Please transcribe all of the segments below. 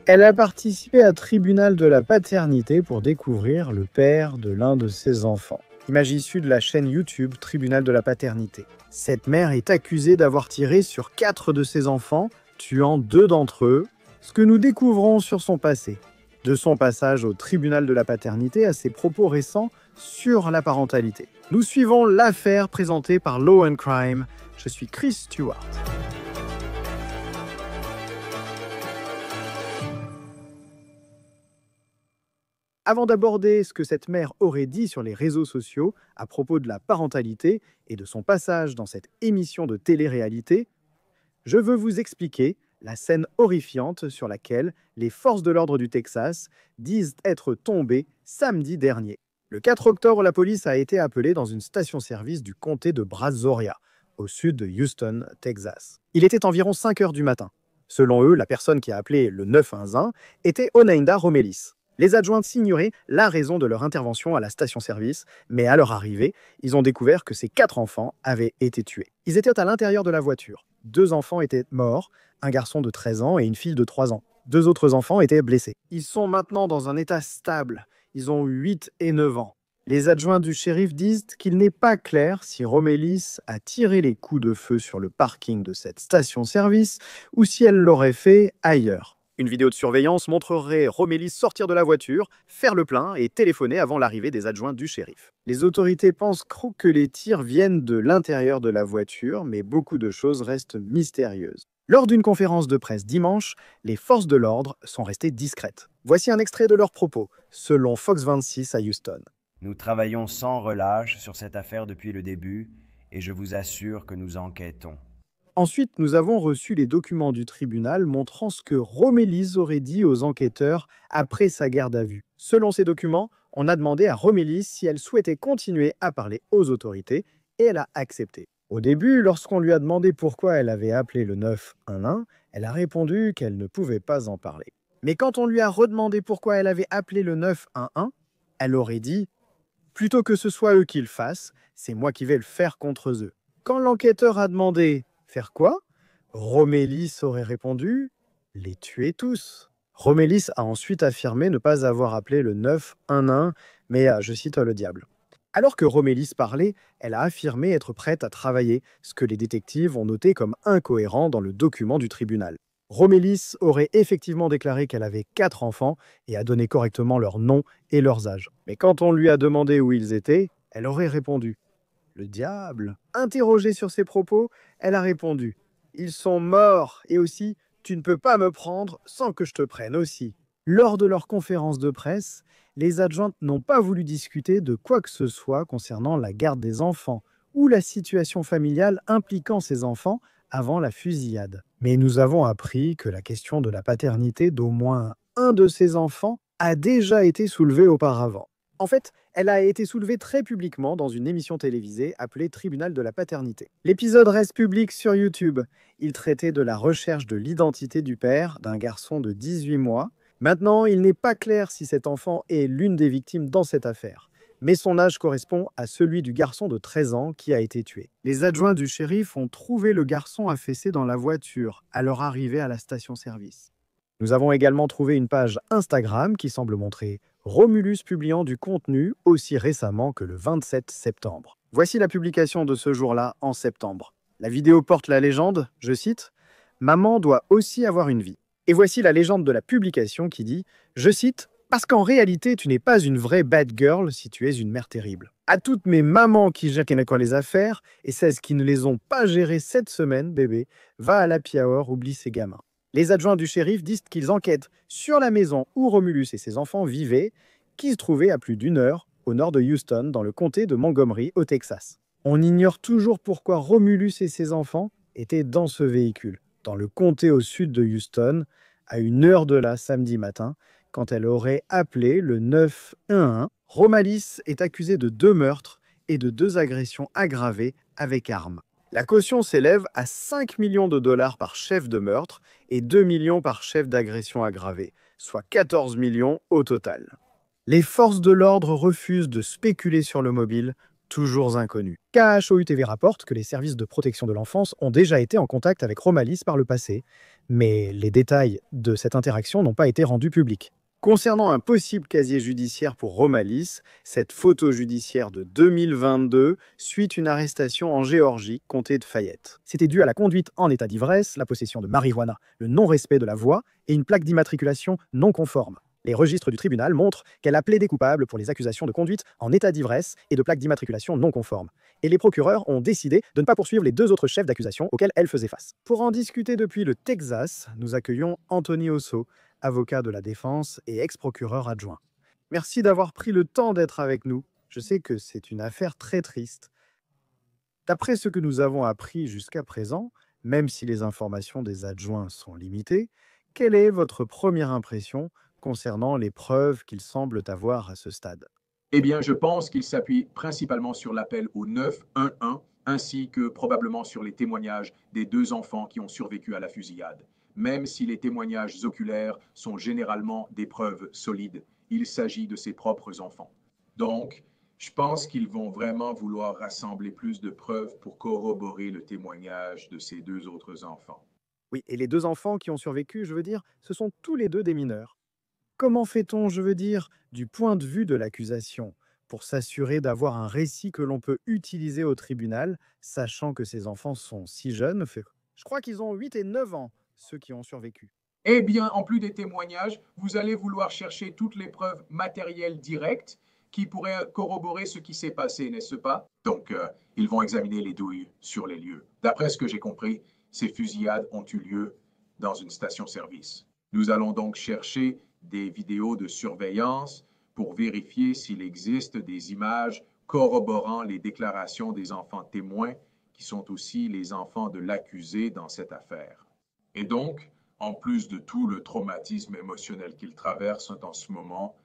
Elle a participé à Tribunal de la paternité pour découvrir le père de l'un de ses enfants. Image issue de la chaîne YouTube Tribunal de la paternité. Cette mère est accusée d'avoir tiré sur 4 de ses enfants, tuant 2 d'entre eux, ce que nous découvrons sur son passé. De son passage au Tribunal de la paternité à ses propos récents sur la parentalité. Nous suivons l'affaire présentée par Law & Crime. Je suis Chris Stewart. Avant d'aborder ce que cette mère aurait dit sur les réseaux sociaux à propos de la parentalité et de son passage dans cette émission de télé-réalité, je veux vous expliquer la scène horrifiante sur laquelle les forces de l'ordre du Texas disent être tombées samedi dernier. Le 4 octobre, la police a été appelée dans une station-service du comté de Brazoria, au sud de Houston, Texas. Il était environ 5 heures du matin. Selon eux, la personne qui a appelé le 911 était Oneida Romelis. Les adjoints ignoraient la raison de leur intervention à la station-service, mais à leur arrivée, ils ont découvert que ces 4 enfants avaient été tués. Ils étaient à l'intérieur de la voiture. 2 enfants étaient morts, un garçon de 13 ans et une fille de 3 ans. 2 autres enfants étaient blessés. Ils sont maintenant dans un état stable. Ils ont 8 et 9 ans. Les adjoints du shérif disent qu'il n'est pas clair si Romelis a tiré les coups de feu sur le parking de cette station-service ou si elle l'aurait fait ailleurs. Une vidéo de surveillance montrerait Romelis sortir de la voiture, faire le plein et téléphoner avant l'arrivée des adjoints du shérif. Les autorités pensent que les tirs viennent de l'intérieur de la voiture, mais beaucoup de choses restent mystérieuses. Lors d'une conférence de presse dimanche, les forces de l'ordre sont restées discrètes. Voici un extrait de leurs propos, selon Fox 26 à Houston. Nous travaillons sans relâche sur cette affaire depuis le début et je vous assure que nous enquêtons. Ensuite, nous avons reçu les documents du tribunal montrant ce que Romelis aurait dit aux enquêteurs après sa garde à vue. Selon ces documents, on a demandé à Romelis si elle souhaitait continuer à parler aux autorités et elle a accepté. Au début, lorsqu'on lui a demandé pourquoi elle avait appelé le 911, elle a répondu qu'elle ne pouvait pas en parler. Mais quand on lui a redemandé pourquoi elle avait appelé le 911, elle aurait dit « Plutôt que ce soit eux qui le fassent, c'est moi qui vais le faire contre eux ». Quand l'enquêteur a demandé faire quoi? Romelis aurait répondu « Les tuer tous ». Romelis a ensuite affirmé ne pas avoir appelé le 911, mais je cite le diable. Alors que Romelis parlait, elle a affirmé être prête à travailler, ce que les détectives ont noté comme incohérent dans le document du tribunal. Romelis aurait effectivement déclaré qu'elle avait 4 enfants et a donné correctement leurs noms et leurs âges. Mais quand on lui a demandé où ils étaient, elle aurait répondu le diable. Interrogée sur ses propos, elle a répondu « Ils sont morts et aussi, tu ne peux pas me prendre sans que je te prenne aussi ». Lors de leur conférence de presse, les adjointes n'ont pas voulu discuter de quoi que ce soit concernant la garde des enfants ou la situation familiale impliquant ces enfants avant la fusillade. Mais nous avons appris que la question de la paternité d'au moins un de ces enfants a déjà été soulevée auparavant. En fait, elle a été soulevée très publiquement dans une émission télévisée appelée Tribunal de la paternité. L'épisode reste public sur YouTube. Il traitait de la recherche de l'identité du père d'un garçon de 18 mois. Maintenant, il n'est pas clair si cet enfant est l'une des victimes dans cette affaire, mais son âge correspond à celui du garçon de 13 ans qui a été tué. Les adjoints du shérif ont trouvé le garçon affaissé dans la voiture à leur arrivée à la station-service. Nous avons également trouvé une page Instagram qui semble montrer Romulus publiant du contenu aussi récemment que le 27 septembre. Voici la publication de ce jour-là en septembre. La vidéo porte la légende, je cite, « Maman doit aussi avoir une vie ». Et voici la légende de la publication qui dit, je cite, « Parce qu'en réalité, tu n'es pas une vraie bad girl si tu es une mère terrible. À toutes mes mamans qui gèrent les affaires et celles qui ne les ont pas gérées cette semaine, bébé, va à l'happy hour, oublie ces gamins. » Les adjoints du shérif disent qu'ils enquêtent sur la maison où Romulus et ses enfants vivaient, qui se trouvait à plus d'1 heure au nord de Houston, dans le comté de Montgomery, au Texas. On ignore toujours pourquoi Romulus et ses enfants étaient dans ce véhicule, dans le comté au sud de Houston, à 1 heure de là, samedi matin, quand elle aurait appelé le 911. Romelis est accusée de 2 meurtres et de 2 agressions aggravées avec arme. La caution s'élève à 5 millions de dollars par chef de meurtre et 2 millions par chef d'agression aggravée, soit 14 millions au total. Les forces de l'ordre refusent de spéculer sur le mobile, toujours inconnu. KHOU-TV rapporte que les services de protection de l'enfance ont déjà été en contact avec Romelis par le passé, Mais les détails de cette interaction n'ont pas été rendus publics. Concernant un possible casier judiciaire pour Romalis, cette photo judiciaire de 2022 suit une arrestation en Géorgie, comté de Fayette. C'était dû à la conduite en état d'ivresse, la possession de marijuana, le non-respect de la voie et une plaque d'immatriculation non conforme. Les registres du tribunal montrent qu'elle a plaidé coupable pour les accusations de conduite en état d'ivresse et de plaque d'immatriculation non conforme. Et les procureurs ont décidé de ne pas poursuivre les deux autres chefs d'accusation auxquels elle faisait face. Pour en discuter depuis le Texas, nous accueillons Anthony Osso, avocat de la défense et ex-procureur adjoint. Merci d'avoir pris le temps d'être avec nous. Je sais que c'est une affaire très triste. D'après ce que nous avons appris jusqu'à présent, même si les informations des adjoints sont limitées, quelle est votre première impression concernant les preuves qu'ils semblent avoir à ce stade? Eh bien, je pense qu'il s'appuie principalement sur l'appel au 911 ainsi que probablement sur les témoignages des deux enfants qui ont survécu à la fusillade. Même si les témoignages oculaires sont généralement des preuves solides, il s'agit de ses propres enfants. Donc, je pense qu'ils vont vraiment vouloir rassembler plus de preuves pour corroborer le témoignage de ces deux autres enfants. Oui, et les deux enfants qui ont survécu, je veux dire, ce sont tous les deux des mineurs. Comment fait-on, je veux dire, du point de vue de l'accusation, pour s'assurer d'avoir un récit que l'on peut utiliser au tribunal, sachant que ces enfants sont si jeunes? Je crois qu'ils ont 8 et 9 ans, ceux qui ont survécu. Eh bien, en plus des témoignages, vous allez vouloir chercher toutes les preuves matérielles directes qui pourraient corroborer ce qui s'est passé, n'est-ce pas? Donc, ils vont examiner les douilles sur les lieux. D'après ce que j'ai compris, ces fusillades ont eu lieu dans une station-service. Nous allons donc chercher des vidéos de surveillance pour vérifier s'il existe des images corroborant les déclarations des enfants témoins qui sont aussi les enfants de l'accusé dans cette affaire. Et donc, en plus de tout le traumatisme émotionnel qu'ils traversent en ce moment,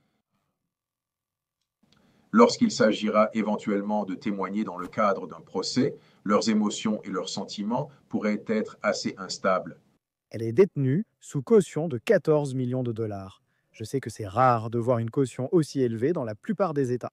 lorsqu'il s'agira éventuellement de témoigner dans le cadre d'un procès, leurs émotions et leurs sentiments pourraient être assez instables. Elle est détenue sous caution de 14 millions de dollars. Je sais que c'est rare de voir une caution aussi élevée dans la plupart des États.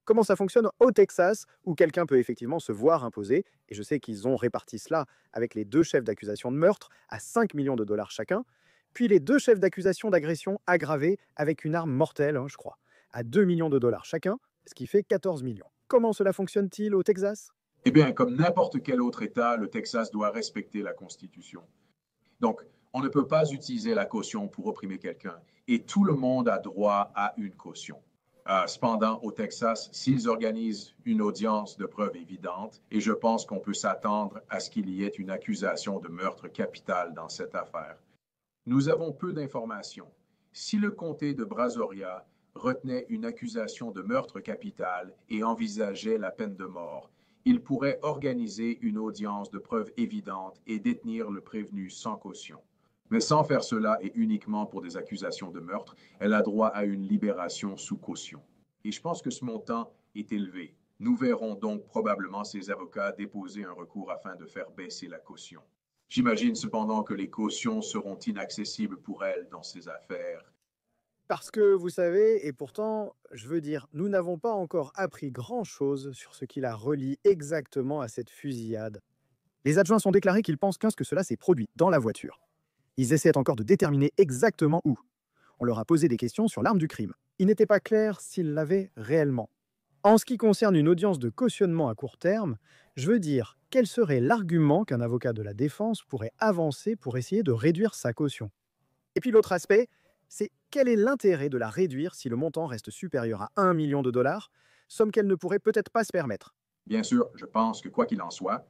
Comment ça fonctionne au Texas, où quelqu'un peut effectivement se voir imposer, et je sais qu'ils ont réparti cela avec les deux chefs d'accusation de meurtre à 5 millions de dollars chacun, puis les deux chefs d'accusation d'agression aggravée avec une arme mortelle, je crois, à 2 millions de dollars chacun, ce qui fait 14 millions. Comment cela fonctionne-t-il au Texas? Eh bien, comme n'importe quel autre État, le Texas doit respecter la Constitution. Donc, on ne peut pas utiliser la caution pour opprimer quelqu'un, et tout le monde a droit à une caution. Cependant, au Texas, s'ils organisent une audience de preuves évidentes, et je pense qu'on peut s'attendre à ce qu'il y ait une accusation de meurtre capital dans cette affaire. Nous avons peu d'informations. Si le comté de Brazoria retenait une accusation de meurtre capital et envisageait la peine de mort, il pourrait organiser une audience de preuves évidentes et détenir le prévenu sans caution. Mais sans faire cela et uniquement pour des accusations de meurtre, elle a droit à une libération sous caution. Et je pense que ce montant est élevé. Nous verrons donc probablement ses avocats déposer un recours afin de faire baisser la caution. J'imagine cependant que les cautions seront inaccessibles pour elle dans ces affaires. Parce que vous savez, et pourtant, je veux dire, nous n'avons pas encore appris grand-chose sur ce qui la relie exactement à cette fusillade. Les adjoints sont déclarés qu'ils pensent que cela s'est produit dans la voiture. Ils essaient encore de déterminer exactement où. On leur a posé des questions sur l'arme du crime. Il n'était pas clair s'ils l'avaient réellement. En ce qui concerne une audience de cautionnement à court terme, je veux dire, quel serait l'argument qu'un avocat de la défense pourrait avancer pour essayer de réduire sa caution? Et puis l'autre aspect, c'est quel est l'intérêt de la réduire si le montant reste supérieur à 1 million de dollars, somme qu'elle ne pourrait peut-être pas se permettre? Bien sûr, je pense que quoi qu'il en soit,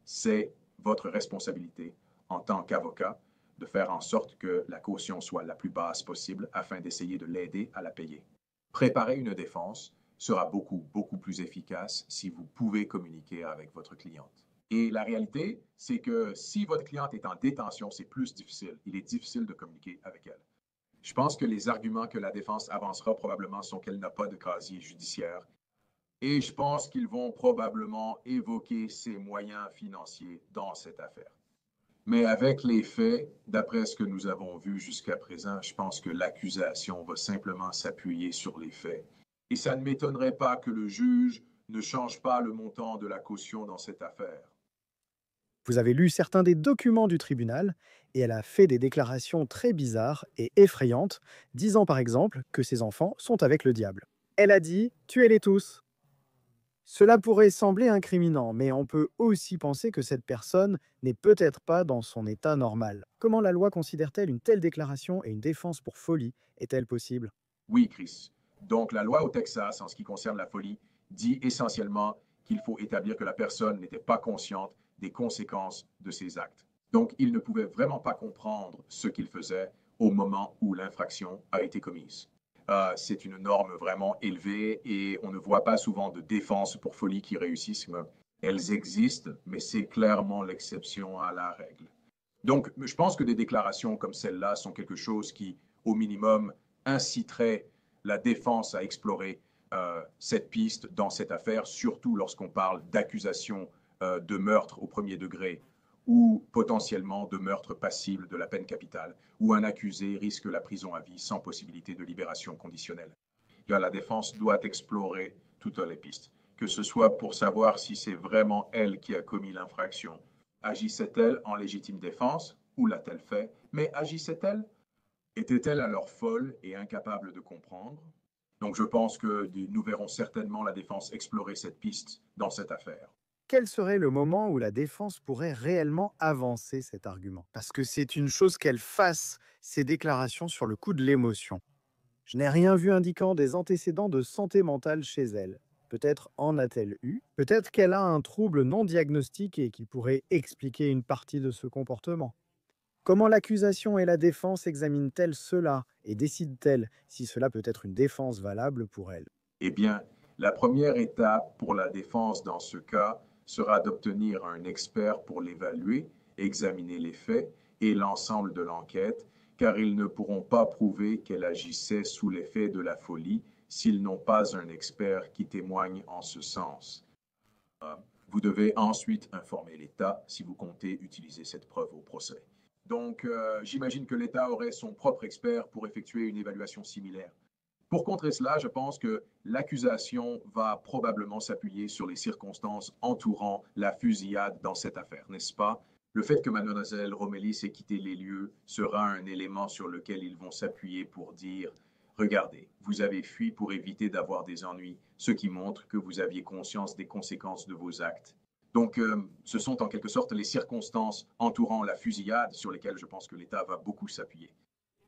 c'est votre responsabilité en tant qu'avocat de faire en sorte que la caution soit la plus basse possible afin d'essayer de l'aider à la payer. Préparer une défense sera beaucoup plus efficace si vous pouvez communiquer avec votre cliente. Et la réalité, c'est que si votre cliente est en détention, c'est plus difficile. Il est difficile de communiquer avec elle. Je pense que les arguments que la défense avancera probablement sont qu'elle n'a pas de casier judiciaire. Et je pense qu'ils vont probablement évoquer ses moyens financiers dans cette affaire. Mais avec les faits, d'après ce que nous avons vu jusqu'à présent, je pense que l'accusation va simplement s'appuyer sur les faits. Et ça ne m'étonnerait pas que le juge ne change pas le montant de la caution dans cette affaire. Vous avez lu certains des documents du tribunal et elle a fait des déclarations très bizarres et effrayantes, disant par exemple que ses enfants sont avec le diable. Elle a dit: tuez-les tous. Cela pourrait sembler incriminant, mais on peut aussi penser que cette personne n'est peut-être pas dans son état normal. Comment la loi considère-t-elle une telle déclaration et une défense pour folie est-elle possible? Oui, Chris. Donc, la loi au Texas, en ce qui concerne la folie, dit essentiellement qu'il faut établir que la personne n'était pas consciente des conséquences de ses actes. Donc, il ne pouvait vraiment pas comprendre ce qu'il faisait au moment où l'infraction a été commise. C'est une norme vraiment élevée et on ne voit pas souvent de défense pour folie qui réussissent. Elles existent, mais c'est clairement l'exception à la règle. Donc, je pense que des déclarations comme celle-là sont quelque chose qui, au minimum, inciterait la défense à explorer cette piste dans cette affaire, surtout lorsqu'on parle d'accusation de meurtre au premier degré ou potentiellement de meurtre passible de la peine capitale, où un accusé risque la prison à vie sans possibilité de libération conditionnelle. La défense doit explorer toutes les pistes, que ce soit pour savoir si c'est vraiment elle qui a commis l'infraction. Agissait-elle en légitime défense ou l'a-t-elle fait? Mais agissait-elle? Était-elle alors folle et incapable de comprendre? Donc je pense que nous verrons certainement la défense explorer cette piste dans cette affaire. Quel serait le moment où la défense pourrait réellement avancer cet argument? Parce que c'est une chose qu'elle fasse ces déclarations sur le coup de l'émotion. Je n'ai rien vu indiquant des antécédents de santé mentale chez elle. Peut-être en a-t-elle eu? Peut-être qu'elle a un trouble non diagnostiqué qui pourrait expliquer une partie de ce comportement. Comment l'accusation et la défense examinent-elles cela et décident-elles si cela peut être une défense valable pour elle? Eh bien, la première étape pour la défense dans ce cas sera d'obtenir un expert pour l'évaluer, examiner les faits et l'ensemble de l'enquête, car ils ne pourront pas prouver qu'elle agissait sous l'effet de la folie s'ils n'ont pas un expert qui témoigne en ce sens. Vous devez ensuite informer l'État si vous comptez utiliser cette preuve au procès. Donc, j'imagine que l'État aurait son propre expert pour effectuer une évaluation similaire. Pour contrer cela, je pense que l'accusation va probablement s'appuyer sur les circonstances entourant la fusillade dans cette affaire, n'est-ce pas? Le fait que mademoiselle Romélis ait quitté les lieux sera un élément sur lequel ils vont s'appuyer pour dire: regardez, vous avez fui pour éviter d'avoir des ennuis, ce qui montre que vous aviez conscience des conséquences de vos actes. Donc, ce sont en quelque sorte les circonstances entourant la fusillade sur lesquelles je pense que l'État va beaucoup s'appuyer.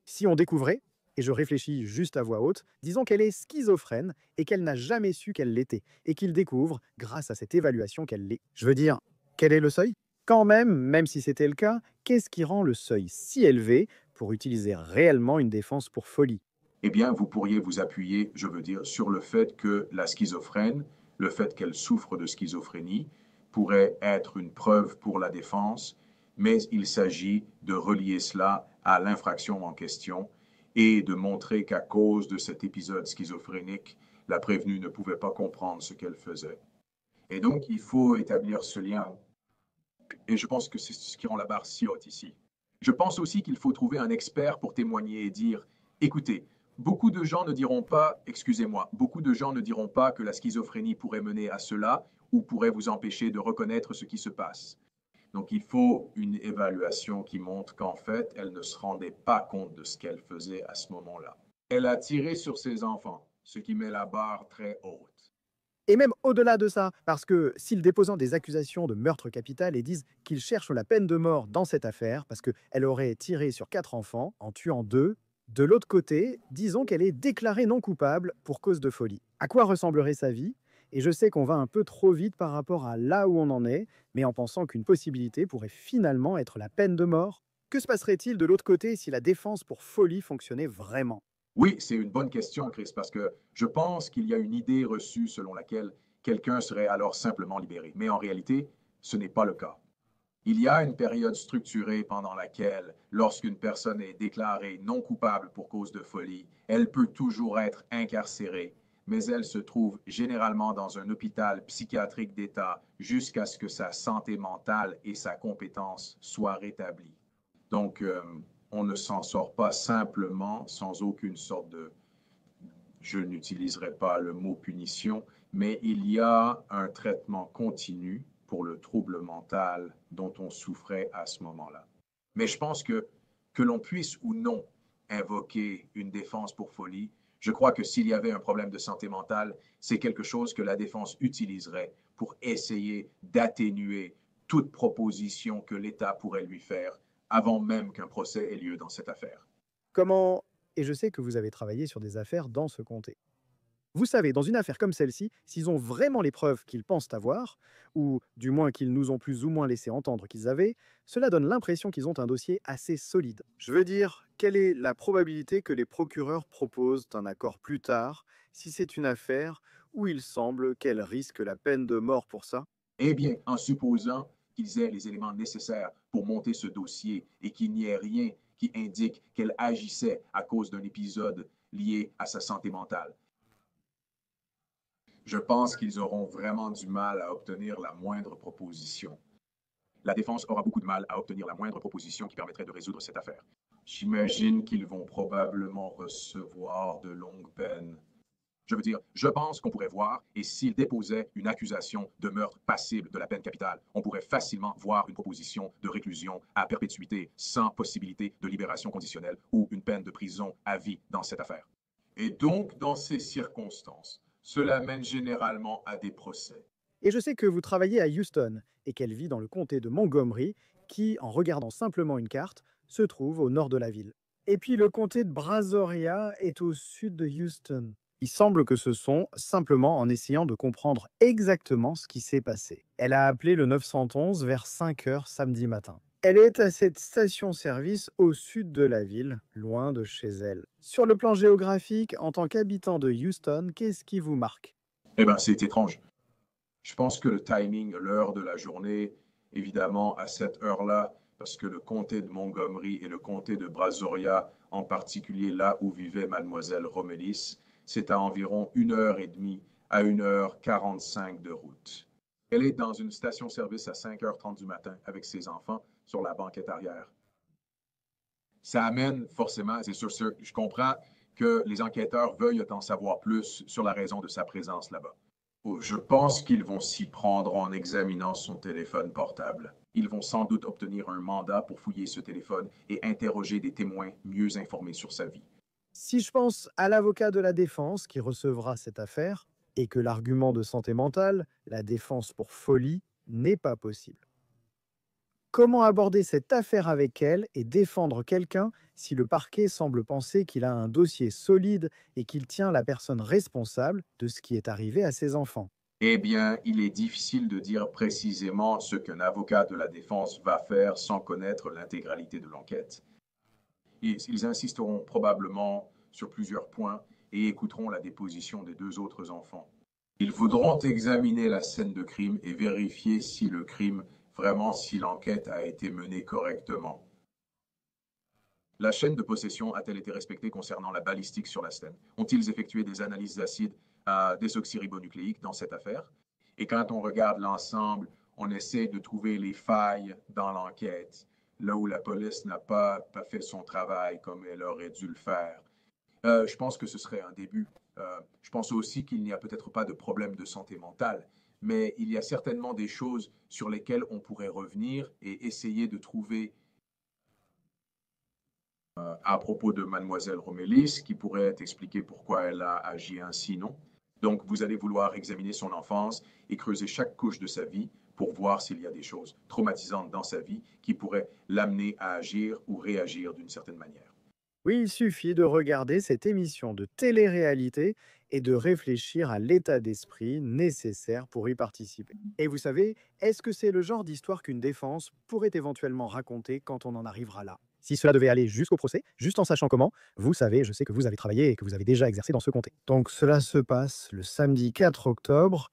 Si on découvrait, et je réfléchis juste à voix haute, disons qu'elle est schizophrène et qu'elle n'a jamais su qu'elle l'était, et qu'il découvre, grâce à cette évaluation, qu'elle l'est. Je veux dire, quel est le seuil? Quand même, même si c'était le cas, qu'est-ce qui rend le seuil si élevé pour utiliser réellement une défense pour folie? Eh bien, vous pourriez vous appuyer, je veux dire, sur le fait que la schizophrène, le fait qu'elle souffre de schizophrénie, pourrait être une preuve pour la défense, mais il s'agit de relier cela à l'infraction en question et de montrer qu'à cause de cet épisode schizophrénique, la prévenue ne pouvait pas comprendre ce qu'elle faisait. Et donc, il faut établir ce lien. Et je pense que c'est ce qui rend la barre si haute ici. Je pense aussi qu'il faut trouver un expert pour témoigner et dire: écoutez, beaucoup de gens ne diront pas, excusez-moi, beaucoup de gens ne diront pas que la schizophrénie pourrait mener à cela ou pourrait vous empêcher de reconnaître ce qui se passe. Donc il faut une évaluation qui montre qu'en fait, elle ne se rendait pas compte de ce qu'elle faisait à ce moment-là. Elle a tiré sur ses enfants, ce qui met la barre très haute. Et même au-delà de ça, parce que s'ils déposant des accusations de meurtre capital et disent qu'ils cherchent la peine de mort dans cette affaire, parce qu'elle aurait tiré sur 4 enfants en tuant 2, de l'autre côté, disons qu'elle est déclarée non coupable pour cause de folie. À quoi ressemblerait sa vie? Et je sais qu'on va un peu trop vite par rapport à là où on en est, mais en pensant qu'une possibilité pourrait finalement être la peine de mort. Que se passerait-il de l'autre côté si la défense pour folie fonctionnait vraiment? Oui, c'est une bonne question, Chris, parce que je pense qu'il y a une idée reçue selon laquelle quelqu'un serait alors simplement libéré. Mais en réalité, ce n'est pas le cas. Il y a une période structurée pendant laquelle, lorsqu'une personne est déclarée non coupable pour cause de folie, elle peut toujours être incarcérée, mais elle se trouve généralement dans un hôpital psychiatrique d'État jusqu'à ce que sa santé mentale et sa compétence soient rétablies. Donc, on ne s'en sort pas simplement sans aucune sorte de, je n'utiliserai pas le mot punition, mais il y a un traitement continu pour le trouble mental dont on souffrait à ce moment-là. Mais je pense que l'on puisse ou non invoquer une défense pour folie, je crois que s'il y avait un problème de santé mentale, c'est quelque chose que la défense utiliserait pour essayer d'atténuer toute proposition que l'État pourrait lui faire avant même qu'un procès ait lieu dans cette affaire. Comment et je sais que vous avez travaillé sur des affaires dans ce comté. Vous savez, dans une affaire comme celle-ci, s'ils ont vraiment les preuves qu'ils pensent avoir, ou du moins qu'ils nous ont plus ou moins laissé entendre qu'ils avaient, cela donne l'impression qu'ils ont un dossier assez solide. Je veux dire, quelle est la probabilité que les procureurs proposent un accord plus tard, si c'est une affaire où il semble qu'elle risque la peine de mort pour ça? Eh bien, en supposant qu'ils aient les éléments nécessaires pour monter ce dossier et qu'il n'y ait rien qui indique qu'elle agissait à cause d'un épisode lié à sa santé mentale, je pense qu'ils auront vraiment du mal à obtenir la moindre proposition. La défense aura beaucoup de mal à obtenir la moindre proposition qui permettrait de résoudre cette affaire. J'imagine qu'ils vont probablement recevoir de longues peines. Je veux dire, je pense qu'on pourrait voir, et s'ils déposaient une accusation de meurtre passible de la peine capitale, on pourrait facilement voir une proposition de réclusion à perpétuité sans possibilité de libération conditionnelle ou une peine de prison à vie dans cette affaire. Et donc, dans ces circonstances, cela mène généralement à des procès. Et je sais que vous travaillez à Houston et qu'elle vit dans le comté de Montgomery, qui, en regardant simplement une carte, se trouve au nord de la ville. Et puis le comté de Brazoria est au sud de Houston. Il semble que ce sont simplement en essayant de comprendre exactement ce qui s'est passé. Elle a appelé le 911 vers 5 heures samedi matin. Elle est à cette station-service au sud de la ville, loin de chez elle. Sur le plan géographique, en tant qu'habitant de Houston, qu'est-ce qui vous marque? Eh bien, c'est étrange. Je pense que le timing, l'heure de la journée, évidemment, à cette heure-là, parce que le comté de Montgomery et le comté de Brazoria, en particulier là où vivait mademoiselle Romelis, c'est à environ 1 heure et demie à 1 heure 45 de route. Elle est dans une station-service à 5h30 du matin avec ses enfants sur la banquette arrière. Ça amène forcément, c'est sûr, je comprends que les enquêteurs veuillent en savoir plus sur la raison de sa présence là-bas. Je pense qu'ils vont s'y prendre en examinant son téléphone portable. Ils vont sans doute obtenir un mandat pour fouiller ce téléphone et interroger des témoins mieux informés sur sa vie. Si je pense à l'avocat de la défense qui recevra cette affaire, et que l'argument de santé mentale, la défense pour folie, n'est pas possible. Comment aborder cette affaire avec elle et défendre quelqu'un si le parquet semble penser qu'il a un dossier solide et qu'il tient la personne responsable de ce qui est arrivé à ses enfants? Eh bien, il est difficile de dire précisément ce qu'un avocat de la défense va faire sans connaître l'intégralité de l'enquête. Ils insisteront probablement sur plusieurs points et écouteront la déposition des deux autres enfants. Ils voudront examiner la scène de crime et vérifier si le crime, vraiment si l'enquête a été menée correctement. La chaîne de possession a-t-elle été respectée concernant la balistique sur la scène? Ont-ils effectué des analyses d'acides désoxyribonucléiques dans cette affaire? Et quand on regarde l'ensemble, on essaie de trouver les failles dans l'enquête, là où la police n'a pas fait son travail comme elle aurait dû le faire. Je pense que ce serait un début. Je pense aussi qu'il n'y a peut-être pas de problème de santé mentale, mais il y a certainement des choses sur lesquelles on pourrait revenir et essayer de trouver à propos de mademoiselle Romélis, qui pourrait expliquer pourquoi elle a agi ainsi, non? Donc, vous allez vouloir examiner son enfance et creuser chaque couche de sa vie pour voir s'il y a des choses traumatisantes dans sa vie qui pourraient l'amener à agir ou réagir d'une certaine manière. Oui, il suffit de regarder cette émission de télé-réalité et de réfléchir à l'état d'esprit nécessaire pour y participer. Et vous savez, est-ce que c'est le genre d'histoire qu'une défense pourrait éventuellement raconter quand on en arrivera là? Si cela devait aller jusqu'au procès, juste en sachant comment, vous savez, je sais que vous avez travaillé et que vous avez déjà exercé dans ce comté. Donc cela se passe le samedi 4 octobre.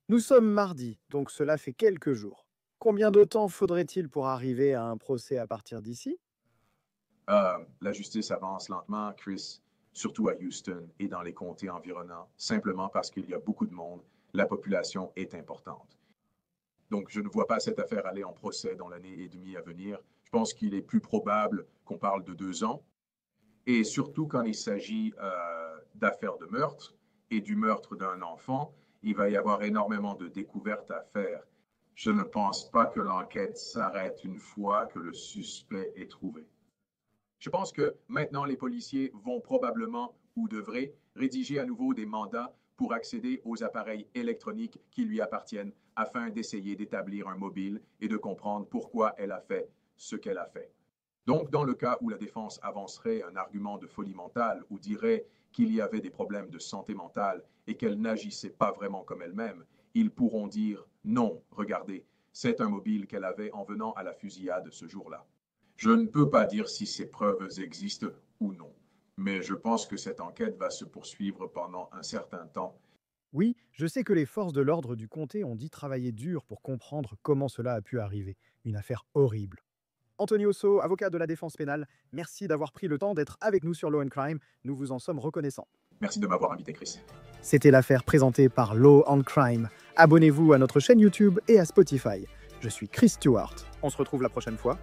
Nous sommes mardi, donc cela fait quelques jours. Combien de temps faudrait-il pour arriver à un procès à partir d'ici? La justice avance lentement, Chris, surtout à Houston et dans les comtés environnants, simplement parce qu'il y a beaucoup de monde, la population est importante. Donc, je ne vois pas cette affaire aller en procès dans l'année et demie à venir. Je pense qu'il est plus probable qu'on parle de 2 ans. Et surtout quand il s'agit d'affaires de meurtre et du meurtre d'un enfant, il va y avoir énormément de découvertes à faire. Je ne pense pas que l'enquête s'arrête une fois que le suspect est trouvé. Je pense que maintenant les policiers vont probablement ou devraient rédiger à nouveau des mandats pour accéder aux appareils électroniques qui lui appartiennent afin d'essayer d'établir un mobile et de comprendre pourquoi elle a fait ce qu'elle a fait. Donc, dans le cas où la défense avancerait un argument de folie mentale ou dirait qu'il y avait des problèmes de santé mentale et qu'elle n'agissait pas vraiment comme elle-même, ils pourront dire non, regardez, c'est un mobile qu'elle avait en venant à la fusillade ce jour-là. Je ne peux pas dire si ces preuves existent ou non, mais je pense que cette enquête va se poursuivre pendant un certain temps. Oui, je sais que les forces de l'ordre du comté ont dit travailler dur pour comprendre comment cela a pu arriver. Une affaire horrible. Anthony Osso, avocat de la défense pénale, merci d'avoir pris le temps d'être avec nous sur Law and Crime. Nous vous en sommes reconnaissants. Merci de m'avoir invité, Chris. C'était l'affaire présentée par Law and Crime. Abonnez-vous à notre chaîne YouTube et à Spotify. Je suis Chris Stewart. On se retrouve la prochaine fois.